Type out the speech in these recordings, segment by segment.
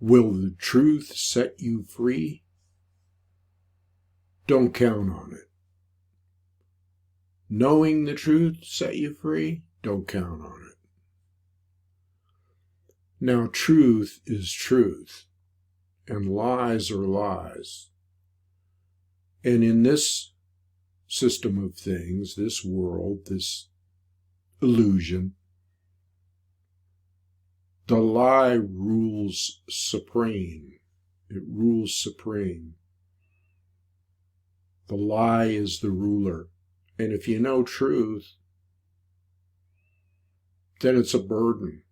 Will the truth set you free? Don't count on it. Knowing the truth set you free? Don't count on it. Now, truth is truth, and lies are lies. And in this system of things, this world, this illusion, the lie rules supreme. It rules supreme. The lie is the ruler. And if you know truth, then it's a burden.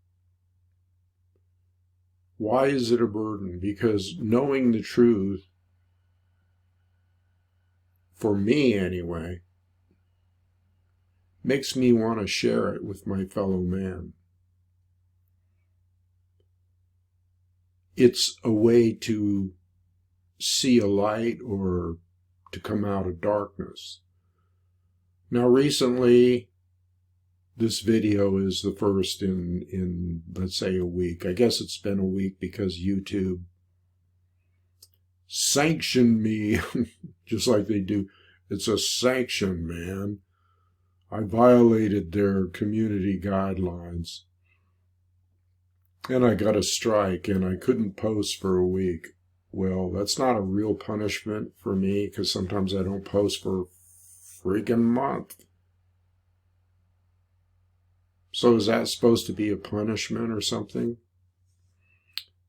Why is it a burden? Because knowing the truth, for me anyway, makes me want to share it with my fellow man. It's a way to see a light or to come out of darkness. Now recently, this video is the first in let's say a week. I guess it's been a week because YouTube sanctioned me, just like they do. It's a sanction, man. I violated their community guidelines. And I got a strike, and I couldn't post for a week. Well, that's not a real punishment for me, because sometimes I don't post for a freaking month. So is that supposed to be a punishment or something?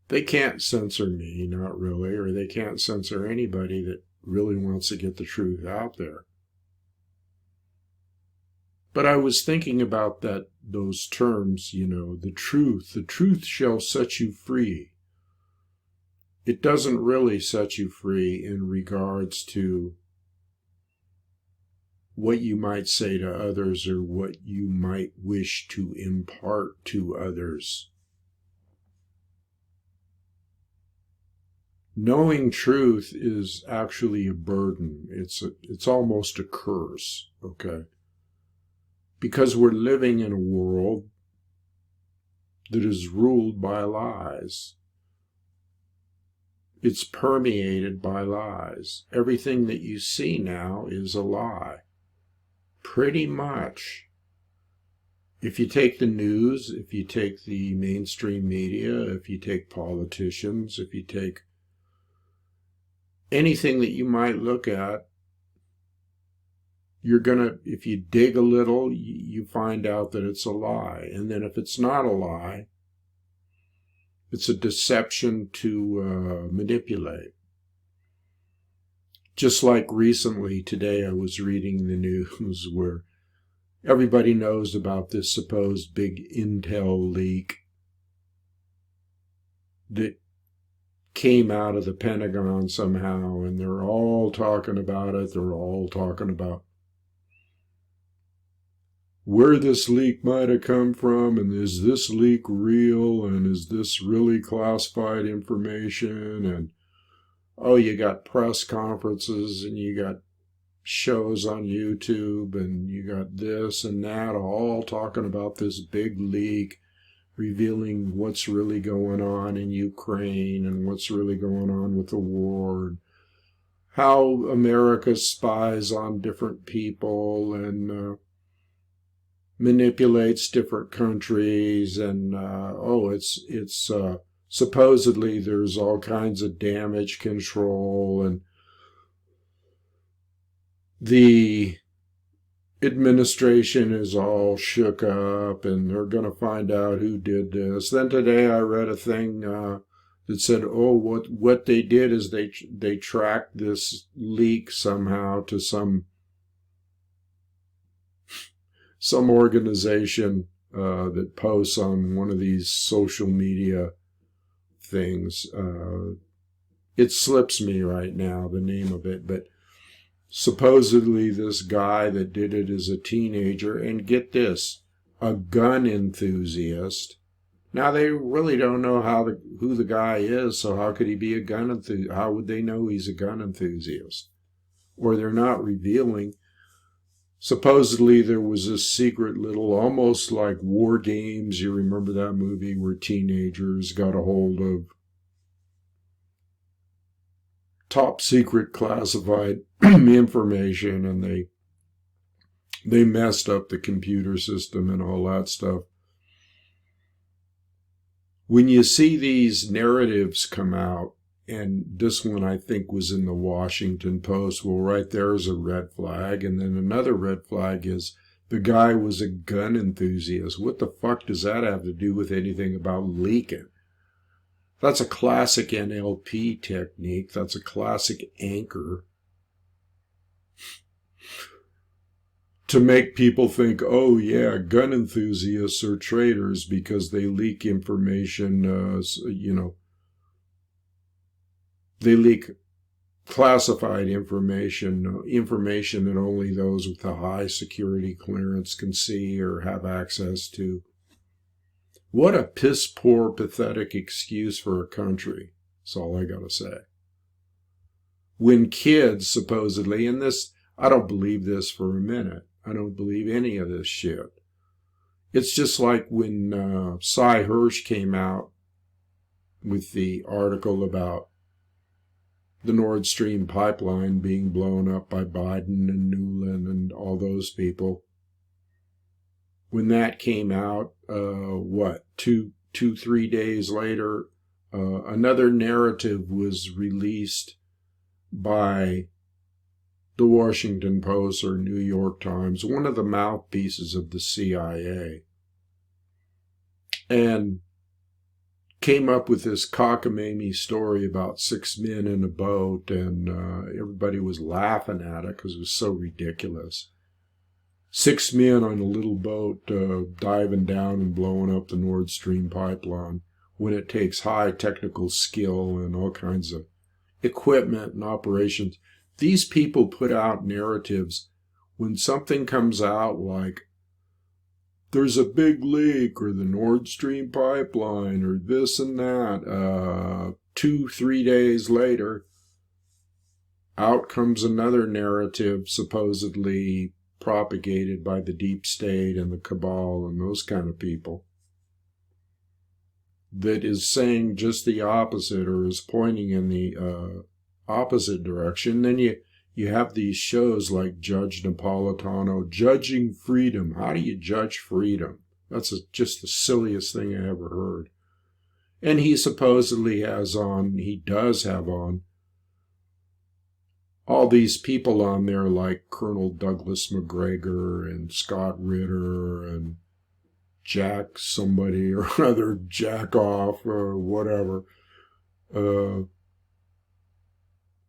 They can't censor me, not really, or they can't censor anybody that really wants to get the truth out there. But I was thinking about those terms, you know, the truth shall set you free. It doesn't really set you free in regards to what you might say to others or what you might wish to impart to others. Knowing truth is actually a burden. It's almost a curse, okay? Because we're living in a world that is ruled by lies. It's permeated by lies. Everything that you see now is a lie. Pretty much. If you take the news, if you take the mainstream media, if you take politicians, if you take anything that you might look at, you're gonna, if you dig a little, you find out that it's a lie. And then if it's not a lie, it's a deception to manipulate. Just like recently, today, I was reading the news where everybody knows about this supposed big Intel leak that came out of the Pentagon somehow, and they're all talking about it. They're all talking about where this leak might have come from, and is this leak real, and is this really classified information, and oh, you got press conferences, and you got shows on YouTube, and you got this and that, all talking about this big leak, revealing what's really going on in Ukraine, and what's really going on with the war, and how America spies on different people, and manipulates different countries, and it's supposedly there's all kinds of damage control, and the administration is all shook up, and they're going to find out who did this. Then today I read a thing that said, oh, what they did is they tracked this leak somehow to some organization that posts on one of these social media things. It slips me right now, the name of it, but supposedly this guy that did it is a teenager, and get this, a gun enthusiast. Now they really don't know who the guy is, so how could he be a gun enthusiast? How would they know he's a gun enthusiast? Or they're not revealing. Supposedly there was this secret little, almost like War Games, you remember that movie where teenagers got a hold of top secret classified information, and they messed up the computer system and all that stuff. When you see these narratives come out, and this one I think was in the Washington Post, well, right there is a red flag. And then another red flag is the guy was a gun enthusiast. What the fuck does that have to do with anything about leaking? That's a classic NLP technique. That's a classic anchor to make people think, oh yeah, gun enthusiasts are traitors because they leak information, they leak classified information that only those with a high security clearance can see or have access to. What a piss-poor, pathetic excuse for a country. That's all I gotta say. When kids, supposedly, and this, I don't believe this for a minute. I don't believe any of this shit. It's just like when Cy Hirsch came out with the article about the Nord Stream pipeline being blown up by Biden and Nuland and all those people. When that came out, 3 days later, another narrative was released by the Washington Post or New York Times, one of the mouthpieces of the CIA, and came up with this cockamamie story about 6 men in a boat, and everybody was laughing at it because it was so ridiculous. 6 men on a little boat diving down and blowing up the Nord Stream pipeline when it takes high technical skill and all kinds of equipment and operations. These people put out narratives when something comes out like, there's a big leak, or the Nord Stream pipeline, or this and that. 2-3 days later, out comes another narrative supposedly propagated by the deep state and the cabal and those kind of people that is saying just the opposite, or is pointing in the opposite direction. Then you have these shows like Judge Napolitano, Judging Freedom. How do you judge freedom? That's just the silliest thing I ever heard. And he supposedly does have on all these people on there like Colonel Douglas McGregor and Scott Ritter and Jack somebody or other, Jack off or whatever,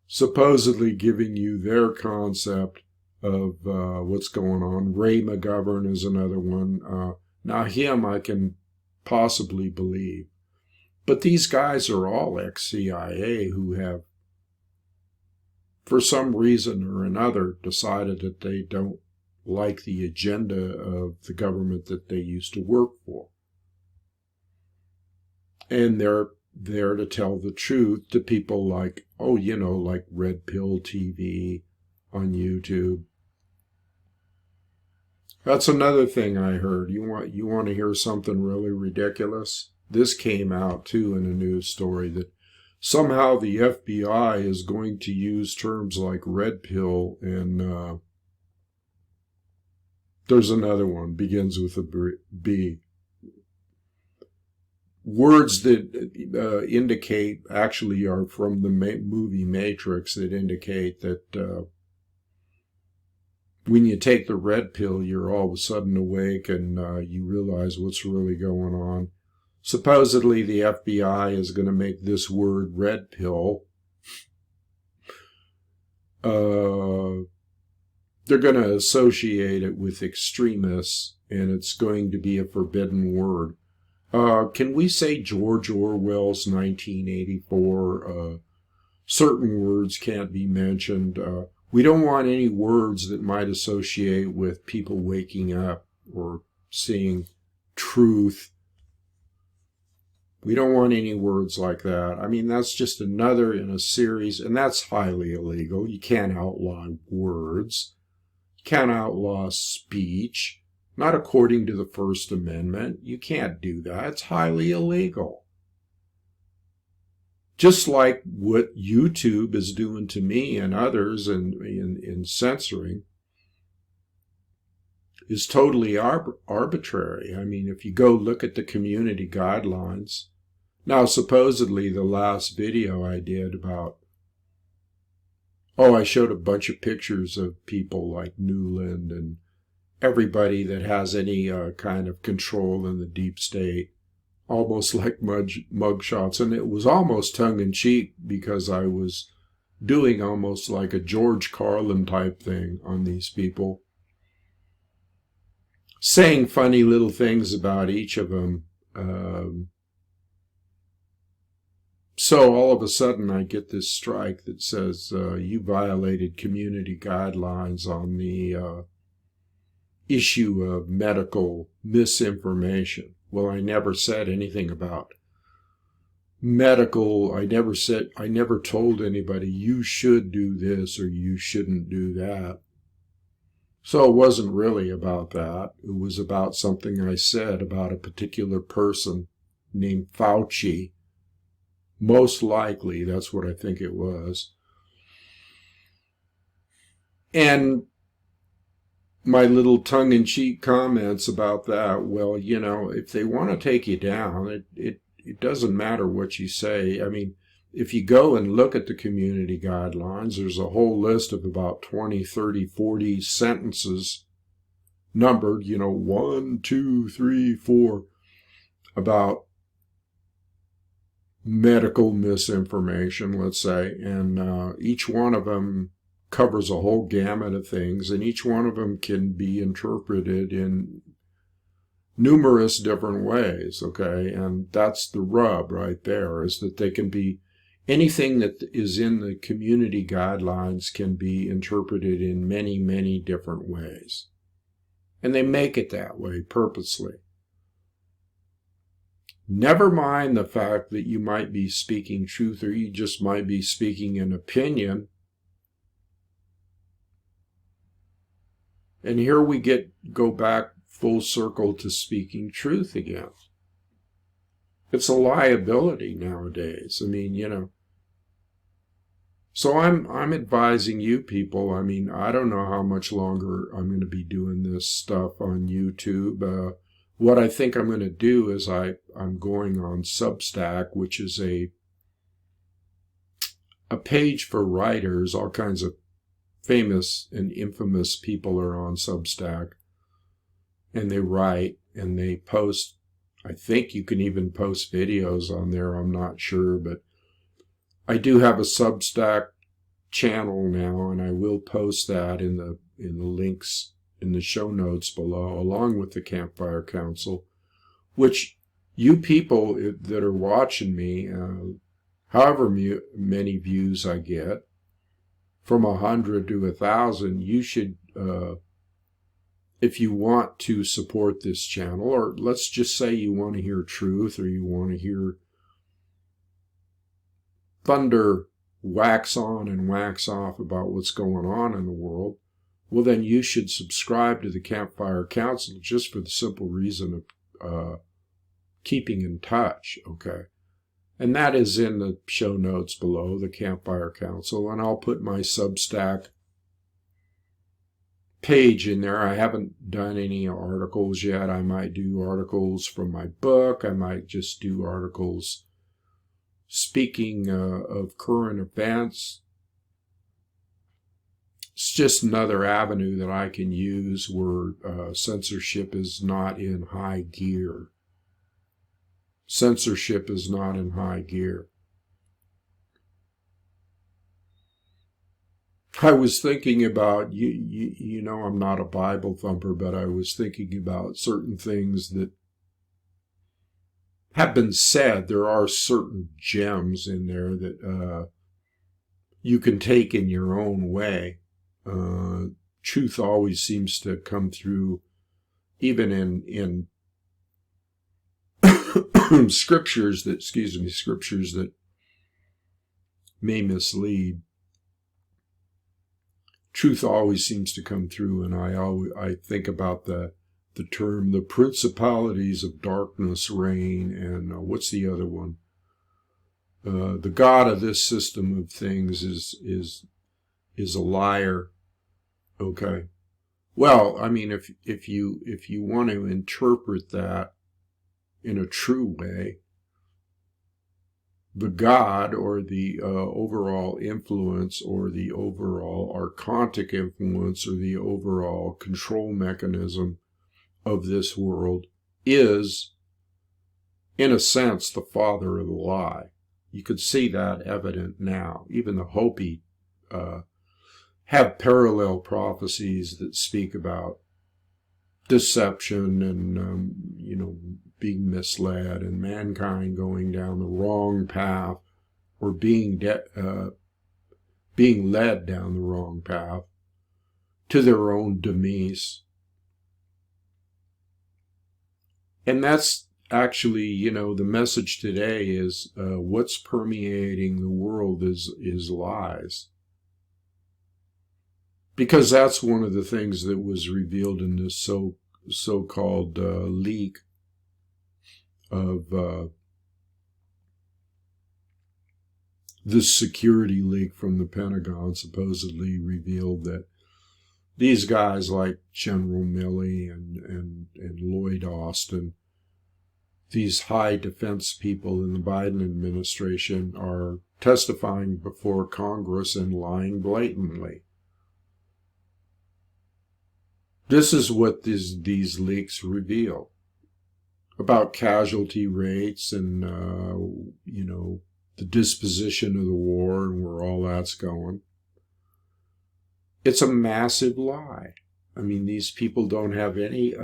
supposedly giving you their concept of what's going on. Ray McGovern is another one. Now him I can possibly believe. But these guys are all ex-CIA who have, for some reason or another, decided that they don't like the agenda of the government that they used to work for. And they're there to tell the truth to people like, like Red Pill TV on YouTube. That's another thing I heard. You want to hear something really ridiculous? This came out too in a news story that somehow the FBI is going to use terms like red pill and there's another one, begins with a B. Words that indicate, actually are from the movie Matrix, that indicate that when you take the red pill, you're all of a sudden awake and you realize what's really going on. Supposedly the FBI is going to make this word red pill. They're going to associate it with extremists, and it's going to be a forbidden word. Can we say George Orwell's 1984? Certain words can't be mentioned. We don't want any words that might associate with people waking up or seeing truth. We don't want any words like that. I mean, that's just another in a series, and that's highly illegal. You can't outlaw words. You can't outlaw speech. Not according to the First Amendment. You can't do that. It's highly illegal. Just like what YouTube is doing to me and others in censoring is totally arbitrary. I mean, if you go look at the community guidelines, now supposedly the last video I did about, I showed a bunch of pictures of people like Newland and everybody that has any kind of control in the deep state, almost like mugshots. And it was almost tongue-in-cheek because I was doing almost like a George Carlin type thing on these people, saying funny little things about each of them. So all of a sudden I get this strike that says, you violated community guidelines on the issue of medical misinformation. Well, I never said anything about medical. I never told anybody you should do this or you shouldn't do that. So it wasn't really about that. It was about something I said about a particular person named Fauci. Most likely, that's what I think it was. And my little tongue-in-cheek comments about that, well, you know, if they want to take you down, it doesn't matter what you say. I mean, if you go and look at the community guidelines, there's a whole list of about 20, 30, 40 sentences numbered, 1, 2, 3, 4, about medical misinformation, let's say, and each one of them covers a whole gamut of things, and each one of them can be interpreted in numerous different ways, okay? And that's the rub right there, is that they can be, anything that is in the community guidelines can be interpreted in many, many different ways. And they make it that way purposely. Never mind the fact that you might be speaking truth or you just might be speaking an opinion. And here we go back full circle to speaking truth again. It's a liability nowadays. I mean, So I'm advising you people. I mean, I don't know how much longer I'm going to be doing this stuff on YouTube. What I think I'm going to do is I'm going on Substack, which is a page for writers. All kinds of famous and infamous people are on Substack, and they write and they post. I think you can even post videos on there. I'm not sure, but I do have a Substack channel now, and I will post that in the links in the show notes below, along with the Campfire Council, which you people that are watching me, however many views I get, from 100 to 1,000, you should, if you want to support this channel, or let's just say you want to hear truth, or you want to hear thunder wax on and wax off about what's going on in the world, well, then you should subscribe to the Campfire Council just for the simple reason of keeping in touch, okay? And that is in the show notes below, the Campfire Council, and I'll put my Substack page in there. I haven't done any articles yet. I might do articles from my book. I might just do articles speaking of current events. It's just another avenue that I can use where censorship is not in high gear. Censorship is not in high gear. I was thinking about, you know, I'm not a Bible thumper, but I was thinking about certain things that have been said. There are certain gems in there that you can take in your own way. Truth always seems to come through, even in scriptures that may mislead. Truth always seems to come through, and I think about the term, the principalities of darkness reign, and what's the other one? the God of this system of things is a liar. Okay. Well, I mean, if you want to interpret that in a true way, the God, or the overall influence, or the overall archontic influence, or the overall control mechanism of this world is, in a sense, the father of the lie. You could see that evident now. Even the Hopi have parallel prophecies that speak about deception and, being misled, and mankind going down the wrong path, or being led down the wrong path to their own demise. And that's actually, the message today is what's permeating the world is lies. Because that's one of the things that was revealed in this so-called leak of this security leak from the Pentagon, supposedly revealed that these guys like General Milley and Lloyd Austin, these high defense people in the Biden administration, are testifying before Congress and lying blatantly. This is what these leaks reveal about casualty rates and, the disposition of the war and where all that's going. It's a massive lie. I mean, these people don't have any,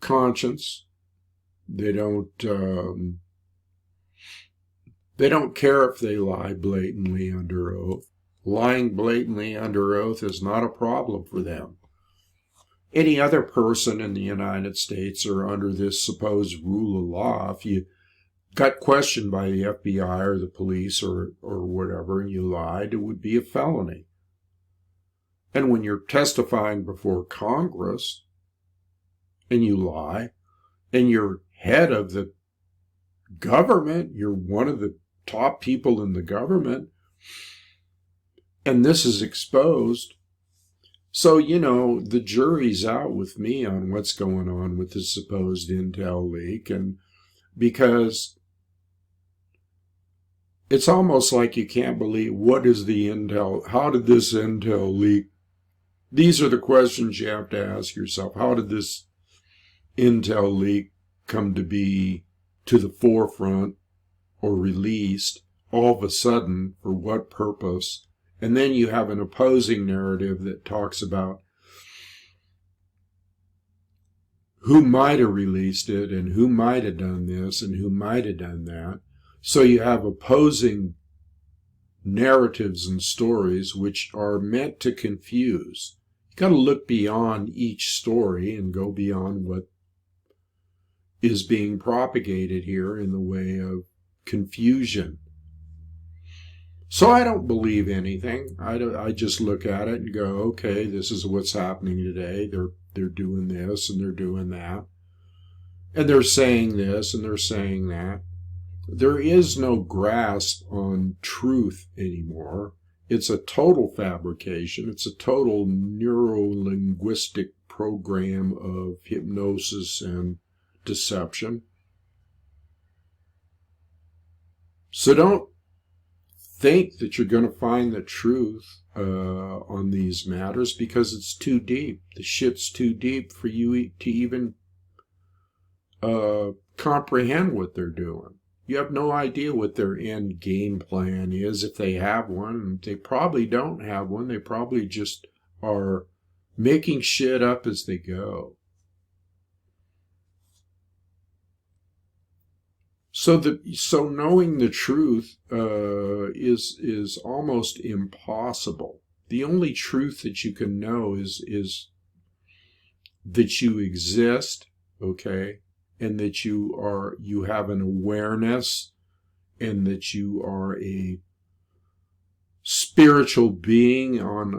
conscience. They don't care if they lie blatantly under oath. Lying blatantly under oath is not a problem for them. Any other person in the United States or under this supposed rule of law, if you got questioned by the FBI or the police or whatever and you lied, it would be a felony. And when you're testifying before Congress and you lie, and you're head of the government, you're one of the top people in the government, and this is exposed. So, the jury's out with me on what's going on with the supposed intel leak, and because it's almost like you can't believe, what is the intel? How did this intel leak? These are the questions you have to ask yourself. How did this intel leak come to be to the forefront or released all of a sudden? For what purpose? And then you have an opposing narrative that talks about who might have released it and who might have done this and who might have done that. So you have opposing narratives and stories which are meant to confuse. You got to look beyond each story and go beyond what is being propagated here in the way of confusion. So I don't believe anything. I just look at it and go, okay, this is what's happening today. They're doing this and they're doing that. And they're saying this and they're saying that. There is no grasp on truth anymore. It's a total fabrication. It's a total neuro-linguistic program of hypnosis and deception. So don't think that you're going to find the truth on these matters, because it's too deep. The shit's too deep for you to even comprehend what they're doing. You have no idea what their end game plan is, if they have one. They probably don't have one. They probably just are making shit up as they go. So knowing the truth is almost impossible. The only truth that you can know is that you exist, okay, and that you have an awareness, and that you are a spiritual being on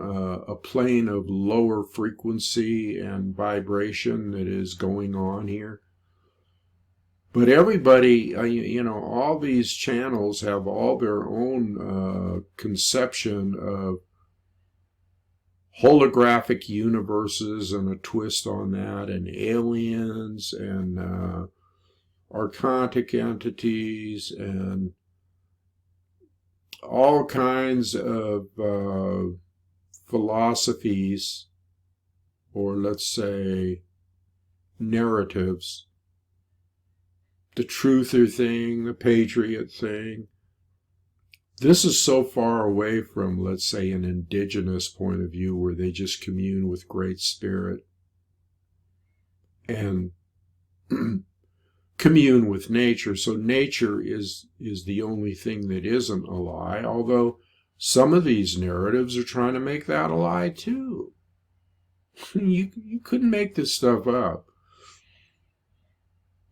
a plane of lower frequency and vibration that is going on here. But everybody, all these channels have all their own conception of holographic universes and a twist on that, and aliens and archontic entities and all kinds of philosophies, or let's say narratives. The truther thing, the patriot thing. This is so far away from, let's say, an indigenous point of view where they just commune with Great Spirit and commune with nature. So nature is the only thing that isn't a lie, although some of these narratives are trying to make that a lie too. You couldn't make this stuff up.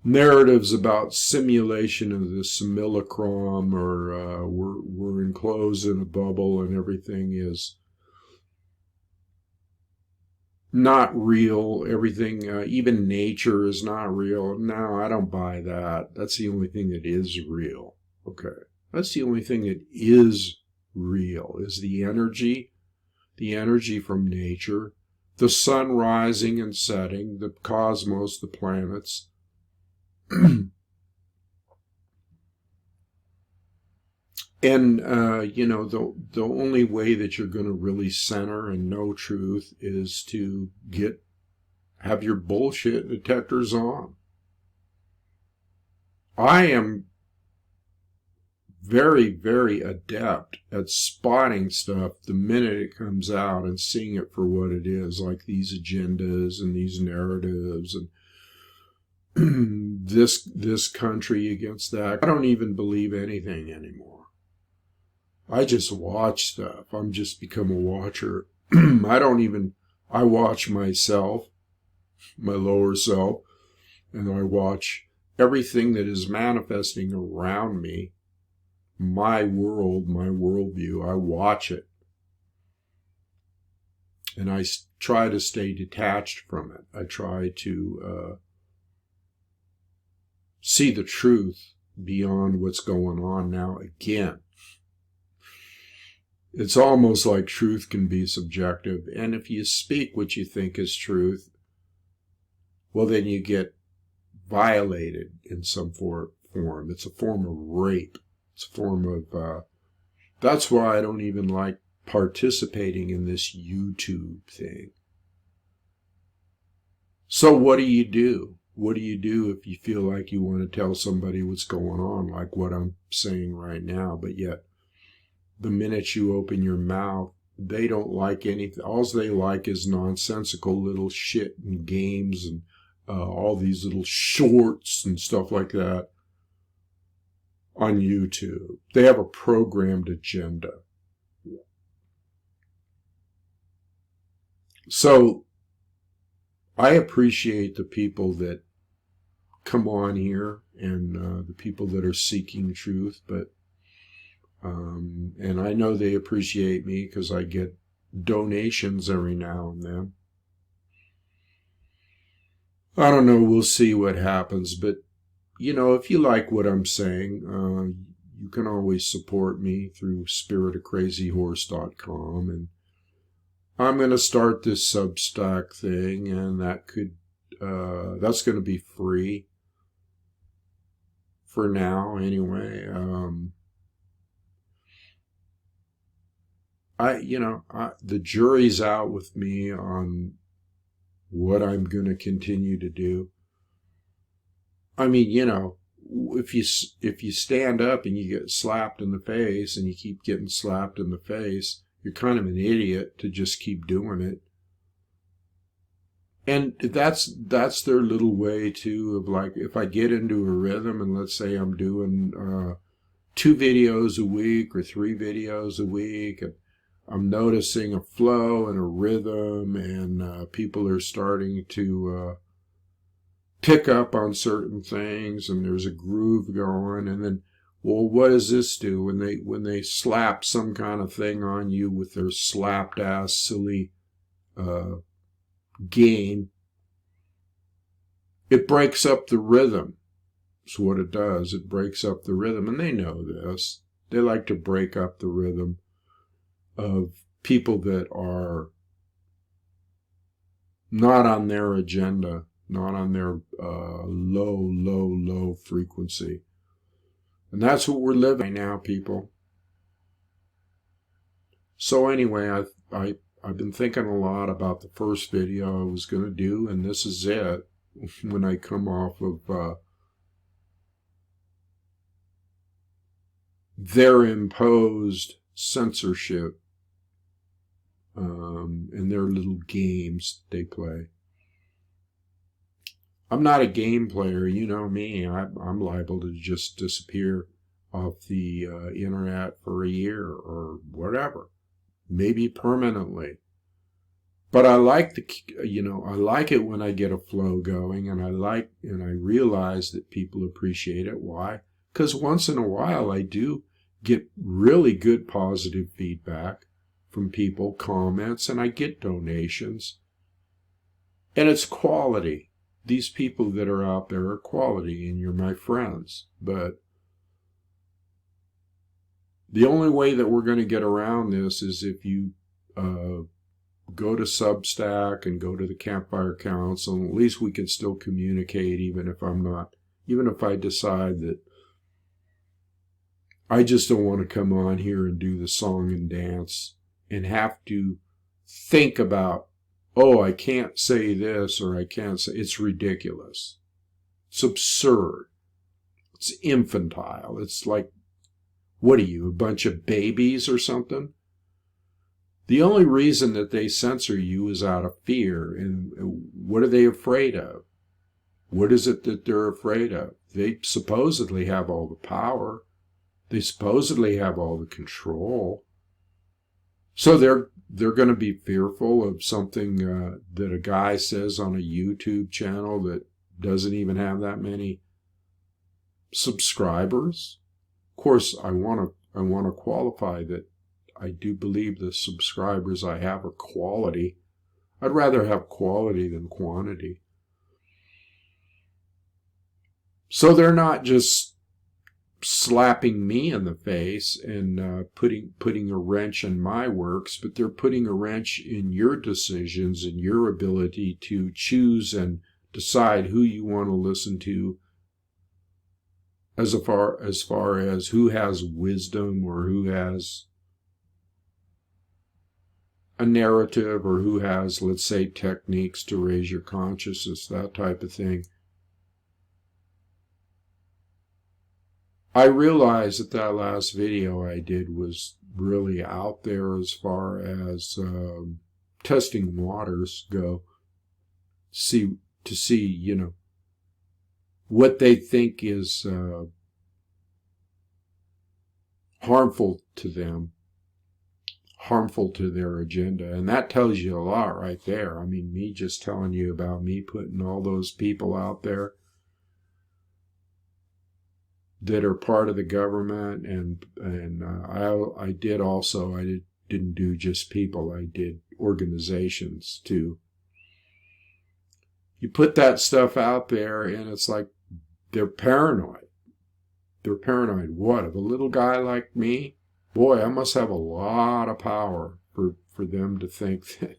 Narratives about simulation of the simulacrum, or we're enclosed in a bubble and everything is not real. Everything, even nature is not real. No, I don't buy that. That's the only thing that is real. Okay. That's the only thing that is real, is the energy from nature, the sun rising and setting, the cosmos, the planets. And, the only way that you're going to really center and know truth is to have your bullshit detectors on. I am very, very adept at spotting stuff the minute it comes out and seeing it for what it is, like these agendas and these narratives and this country against that. I don't even believe anything anymore. I just watch stuff. I'm just become a watcher. I watch myself, my lower self, and I watch everything that is manifesting around me, my world, my worldview. I watch it. And I try to stay detached from it. I try to see the truth beyond what's going on now. Again, it's almost like truth can be subjective. And if you speak what you think is truth, well, then you get violated in some form. It's a form of rape. It's a form of, that's why I don't even like participating in this YouTube thing. So what do you do? What do you do if you feel like you want to tell somebody what's going on, like what I'm saying right now, but yet the minute you open your mouth, they don't like anything. All they like is nonsensical little shit and games and all these little shorts and stuff like that on YouTube. They have a programmed agenda. So I appreciate the people that come on here and the people that are seeking truth, but and I know they appreciate me because I get donations every now and then. I don't know, we'll see what happens, but if you like what I'm saying, you can always support me through spiritofcrazyhorse.com, and I'm going to start this Substack thing, and that's going to be free for now anyway. The jury's out with me on what I'm going to continue to do. I mean, if you stand up and you get slapped in the face and you keep getting slapped in the face, you're kind of an idiot to just keep doing it. And that's their little way too of, like, if I get into a rhythm and let's say I'm doing 2 videos a week or 3 videos a week, and I'm noticing a flow and a rhythm, and people are starting to pick up on certain things, and there's a groove going, and then, well, what does this do when they slap some kind of thing on you with their slapped ass silly game? It breaks up the rhythm. It's what it does. It breaks up the rhythm, and they know this. They like to break up the rhythm of people that are not on their agenda, not on their low frequency. And that's what we're living right now, people. So anyway, I've been thinking a lot about the first video I was going to do, and this is it. When I come off of their imposed censorship and their little games they play. I'm not a game player, you know me. I'm liable to just disappear off the internet for a year or whatever, maybe permanently. But I like I like it when I get a flow going, and I realize that people appreciate it. Why? Because once in a while I do get really good positive feedback from people, comments, and I get donations. And it's quality. These people that are out there are quality, and you're my friends. But the only way that we're going to get around this is if you go to Substack and go to the Campfire Council, and at least we can still communicate, even if I decide that I just don't want to come on here and do the song and dance and have to think about, oh, I can't say this or I can't say. It's ridiculous. It's absurd. It's infantile. It's like, what are you, a bunch of babies or something? The only reason that they censor you is out of fear. And what are they afraid of? What is it that they're afraid of? They supposedly have all the power. They supposedly have all the control. So they're going to be fearful of something that a guy says on a YouTube channel that doesn't even have that many subscribers. Of course, I want to qualify that I do believe the subscribers I have are quality. I'd rather have quality than quantity. So they're not just slapping me in the face and putting a wrench in my works, but they're putting a wrench in your decisions and your ability to choose and decide who you want to listen to, as far as who has wisdom or who has a narrative or who has, let's say, techniques to raise your consciousness, that type of thing. I realized that last video I did was really out there as far as testing waters go. To see, what they think is harmful to them, harmful to their agenda. And that tells you a lot right there. I mean, me just telling you about me putting all those people out there that are part of the government, and I didn't do just people, I did organizations too. You put that stuff out there and it's like they're paranoid. They're paranoid. What, of a little guy like me? Boy, I must have a lot of power for them to think that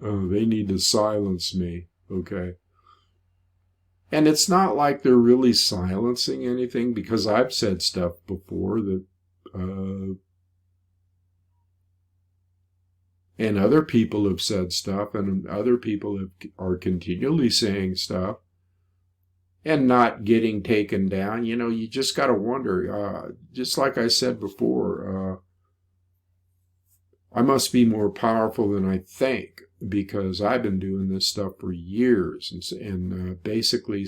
they need to silence me, okay? And it's not like they're really silencing anything, because I've said stuff before that, and other people have said stuff, and other people are continually saying stuff and not getting taken down. You just got to wonder, just like I said before, I must be more powerful than I think, because I've been doing this stuff for years and basically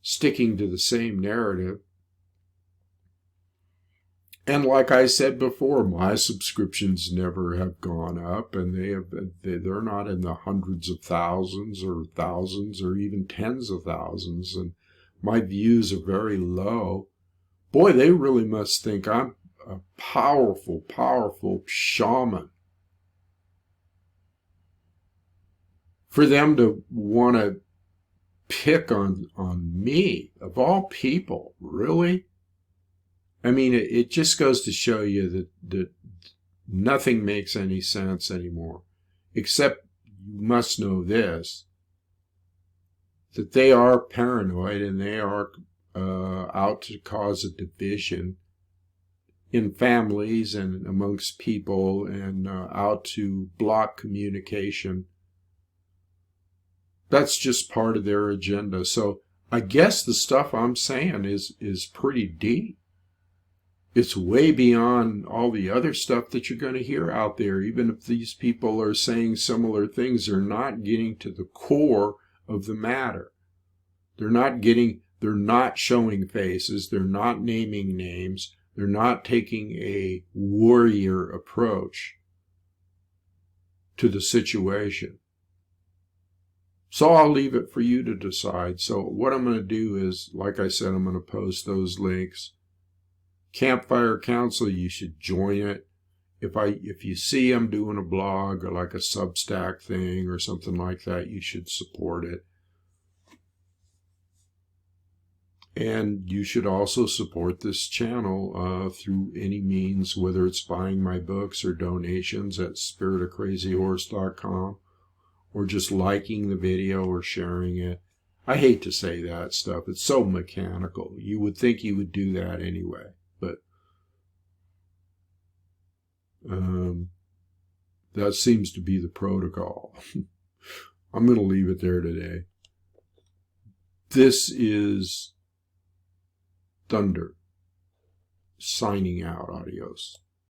sticking to the same narrative. And like I said before, my subscriptions never have gone up, and they're not in the hundreds of thousands or even tens of thousands, and my views are very low. Boy, they really must think I'm a powerful, powerful shaman for them to want to pick on me, of all people, really? I mean, it just goes to show you that nothing makes any sense anymore, except you must know this, that they are paranoid and they are out to cause a division in families and amongst people, and out to block communication. That's just part of their agenda. So I guess the stuff I'm saying is pretty deep. It's way beyond all the other stuff that you're going to hear out there. Even if these people are saying similar things, they're not getting to the core of the matter. They're not showing faces. They're not naming names. They're not taking a warrior approach to the situation. So I'll leave it for you to decide. So what I'm going to do is, like I said, I'm going to post those links. Campfire Council, you should join it. If you see I'm doing a blog or like a Substack thing or something like that, you should support it. And you should also support this channel through any means, whether it's buying my books or donations at spiritofcrazyhorse.com, or just liking the video or sharing it. I hate to say that stuff. It's so mechanical. You would think you would do that anyway, but that seems to be the protocol. I'm going to leave it there today. This is Thunder, signing out. Adios.